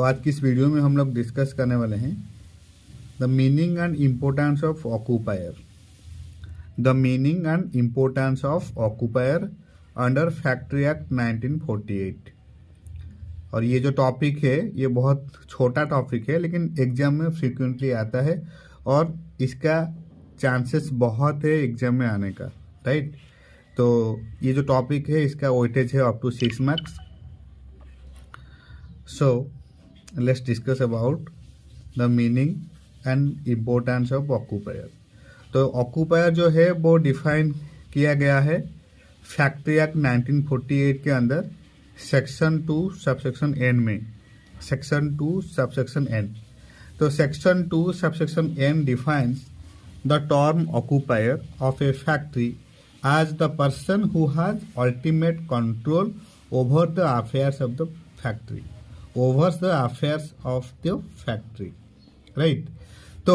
आज की इस वीडियो में हम लोग डिस्कस करने वाले हैं the meaning and importance of occupier. The meaning and importance of occupier under factory act 1948। और ये जो टॉपिक है ये बहुत छोटा टॉपिक है, लेकिन एग्जाम में फ्रिक्वेंटली आता है और इसका चांसेस बहुत है एग्जाम में आने का, राइट। तो ये जो टॉपिक है इसका वेटेज है up to 6 marks. So let's discuss about the meaning and importance of occupier. तो ऑक्यूपायर जो है वो डिफाइन किया गया है फैक्ट्री एक्ट 1948 के अंदर सेक्शन 2 सबसेक्शन एन में। Section 2 subsection N. तो section 2 subsection N defines the term occupier of a factory as the person who has ultimate control over the affairs of the factory, over the affairs of the factory, right। तो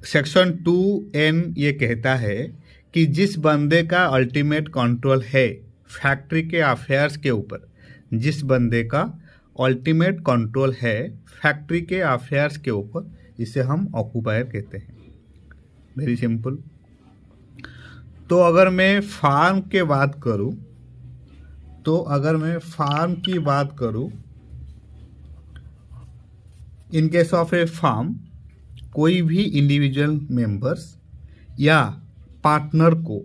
section 2N ये कहता है कि जिस बंदे का ultimate control है factory के अफेयर्स के ऊपर, जिस बंदे का अल्टीमेट कंट्रोल है फैक्ट्री के अफेयर्स के ऊपर, इसे हम ऑक्यूपायर कहते हैं। Very simple. तो अगर मैं फार्म की बात करूं, in case of a firm कोई भी इंडिविजुअल मेंबर्स या पार्टनर को,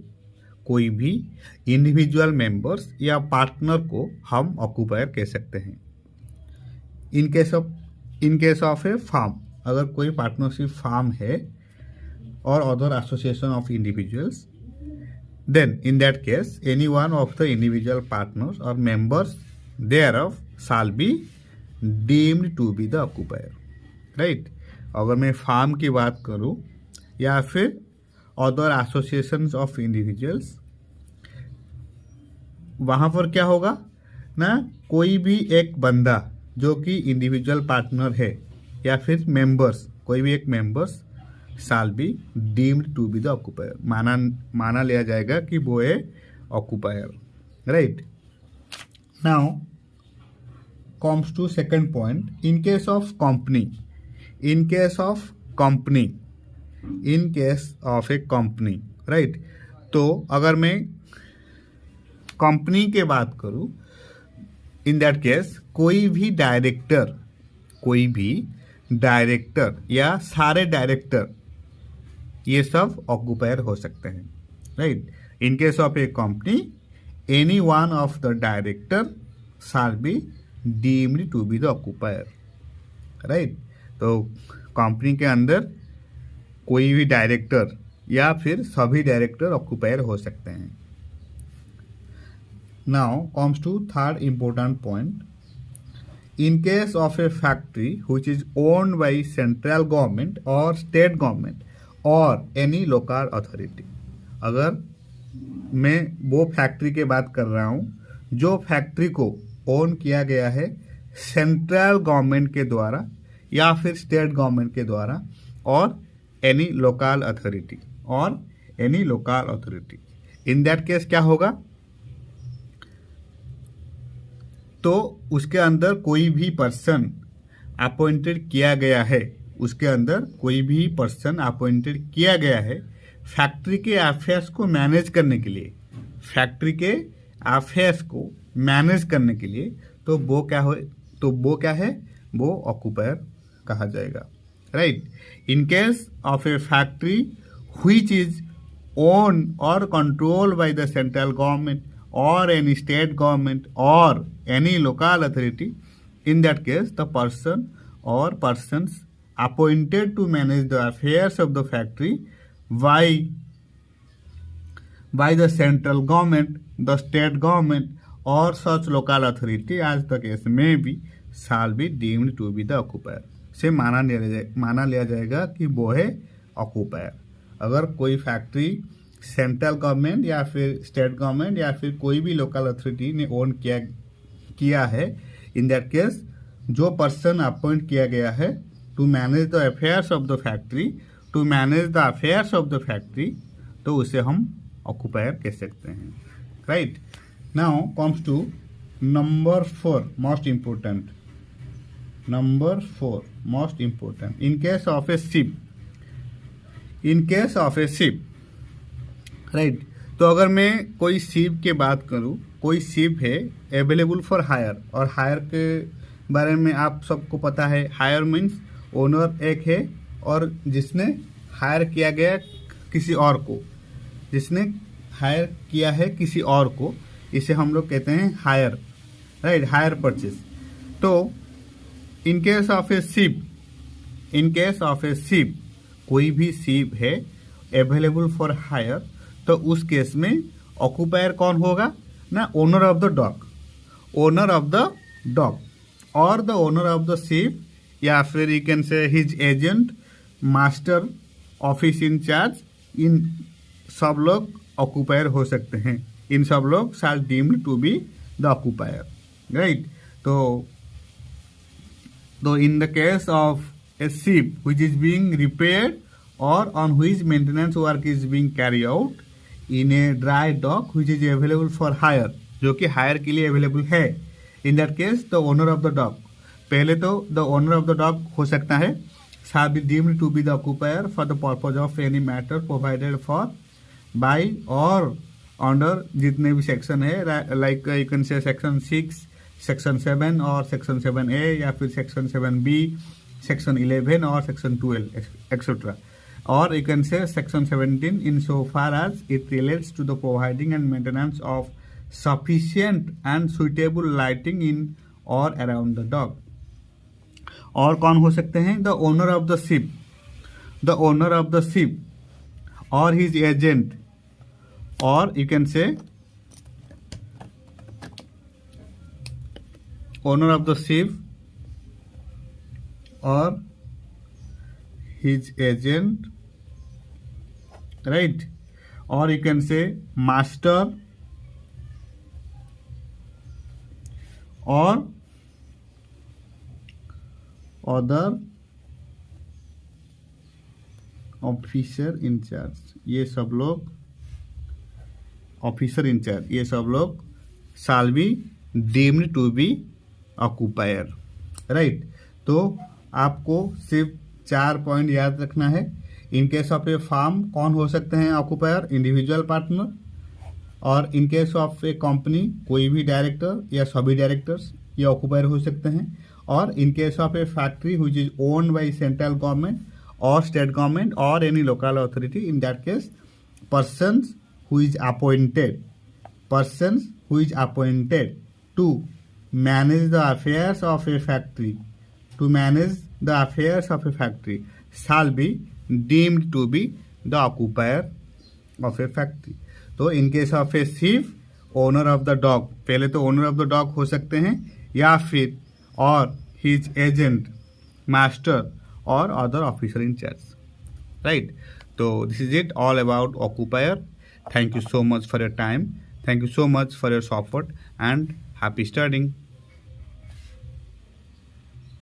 कोई भी इंडिविजुअल मेंबर्स या पार्टनर को हम ऑक्यूपायर कह सकते हैं। In case of a firm, अगर कोई पार्टनरशिप फार्म है और other association of individuals, then in that case any one of the individual partners or members thereof shall be deemed to be the occupier, right। अगर मैं firm की बात करूं या फिर अदर एसोसिएशंस ऑफ इंडिविजुअल्स, वहां पर क्या होगा ना, कोई भी एक बंदा जो कि इंडिविजुअल पार्टनर है या फिर मेंबर्स, कोई भी एक members shall be deemed to be the occupier, माना लिया जाएगा कि वो है occupier, right। now comes to second point, in case of a company, right। तो अगर मैं कंपनी के बात करूं, इन दैट केस कोई भी डायरेक्टर या सारे डायरेक्टर ये सब ऑक्यूपायर हो सकते हैं, right. In case of a company any one of the director shall be deemed to be the occupier, right. तो कंपनी के अंदर कोई भी डायरेक्टर या फिर सभी डायरेक्टर ऑक्यूपायर हो सकते हैं। Now comes to third important point, in case of a factory which is owned by central government or state government or any local authority। अगर मैं वो फैक्ट्री की बात कर रहा हूँ जो फैक्ट्री को ओन किया गया है सेंट्रल गवर्नमेंट के द्वारा या फिर स्टेट गवर्नमेंट के द्वारा और any local authority, in that case क्या होगा, तो उसके अंदर कोई भी पर्सन अपॉइंटेड किया गया है, फैक्ट्री के अफेयर्स को मैनेज करने के लिए, तो वो क्या है, वो ऑक्यूपायर कहा जाएगा, right. In case of a factory which is own और control by the central government or any state government or any local authority, in that case the person or persons appointed to manage the affairs of the factory by the central government, the state government or such local authority as the case may be shall be deemed to be the occupier। से माना लिया जाएगा कि वो है occupier. अगर कोई factory central government या फिर स्टेट गवर्नमेंट या फिर कोई भी लोकल अथॉरिटी ने ओन किया है, इन दैट केस जो पर्सन अपॉइंट किया गया है to manage the affairs of the factory, तो उसे हम ऑक्यूपायर कह सकते हैं, right. Now comes to number 4 most important. Number 4 most important. In case of a ship, right, तो अगर मैं कोई शिप की बात करूं, कोई शिप है अवेलेबल फॉर हायर, और हायर के बारे में आप सबको पता है, हायर मीन्स ओनर एक है और जिसने हायर किया गया किसी और को, जिसने हायर किया है किसी और को, इसे हम लोग कहते हैं हायर, राइट, हायर परचेज। तो in case of a ship, कोई भी शिप है अवेलेबल फॉर हायर, तो उस केस में ऑक्यूपायर कौन होगा ना, ओनर ऑफ द डॉक, और the owner of the ship, या फिर you can say his agent, master, office incharge, इन सब लोग ऑक्यूपायर हो सकते हैं। इन सब लोग shall deemed to be the occupier, right. तो in the case of a ship which is being repaired or on which maintenance work is being carried out in a dry dock which is available for hire, जो कि higher के लिए available है, in that case the owner of the dock, पहले तो the owner of the dock हो सकता है, shall be deemed to be the occupier for the purpose of any matter provided for by or under जितने भी section है, like you can say section 6, section 7 और section 7A, या फिर section 7B, section 11 और सेक्शन 12 एक्सेट्रा, और you can say section 17 in so far as it relates to the providing and maintenance of sufficient and suitable lighting in और around the dock. और कौन हो सकते हैं, the owner of the ship और his agent, और you can say owner of the ship और his agent, right, और यू कैन से मास्टर और अदर ऑफिसर इंचार्ज, ये सब लोग ऑफिसर इंचार्ज, ये सब लोग shall be deemed to be occupier, right. तो आपको सिर्फ 4 पॉइंट याद रखना है। In case of a firm कौन हो सकते हैं ऑक्यूपायर, इंडिविजुअल पार्टनर, और in case of a company कोई भी डायरेक्टर या सभी डायरेक्टर्स ये ऑक्यूपायर हो सकते हैं, और in case of a factory which is owned by central government और स्टेट गवर्नमेंट और any local authority, in that case persons who is appointed to manage the affairs of a factory, shall be deemed to be the occupier of a factory। तो in case of a ship, owner of the dog, पहले तो owner of the dog हो सकते हैं, या फिर और his agent, master और अदर ऑफिसर इंचार्ज, राइट। तो this is it all about occupier. Thank you so much for your time. Thank you so much for your support, and happy studying.